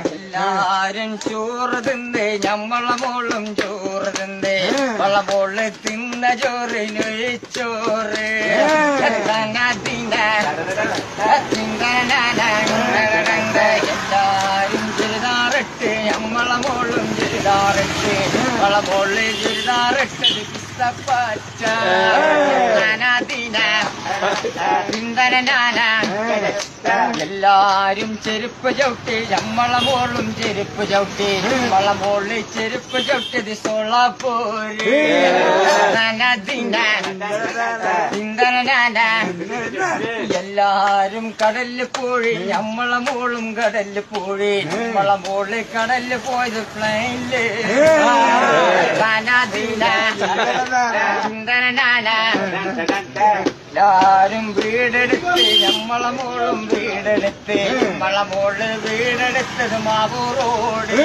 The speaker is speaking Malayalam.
എല്ലാരും ചോറ് തിന്ന് ഞമ്മളെ മോളും ചോറ് തിന്ന് വള മോള് തിന്ന ചോറിന് ചോറ് എല്ലാരും ചുരിദാറിട്ട് ഞമ്മളെ മോളും ചുരിദാറിട്ട് വള മോള് ചുരിദാറിട്ടത് പിസ്തപ്പച്ച എല്ലാരും ചെരുപ്പ് ചവിട്ടി ഞമ്മളെ മോളും ചെരുപ്പ് ചവിട്ടി നമ്മളെ മോളിൽ ചെരുപ്പ് ചവിട്ടിയത് സോളാപ്പൂര് എല്ലാരും കടലിൽ പോയി ഞമ്മളെ മോളും കടലിൽ പോയി നമ്മളെ മോള് കടലിൽ പോയത് പ്ലെയിനില് എല്ലാരും വീടെടുത്ത് ഞമ്മളെ മോളും വീടെടുത്ത് നമ്മളെ മോള് വീടെടുത്തത് മാവൂർ റോഡ്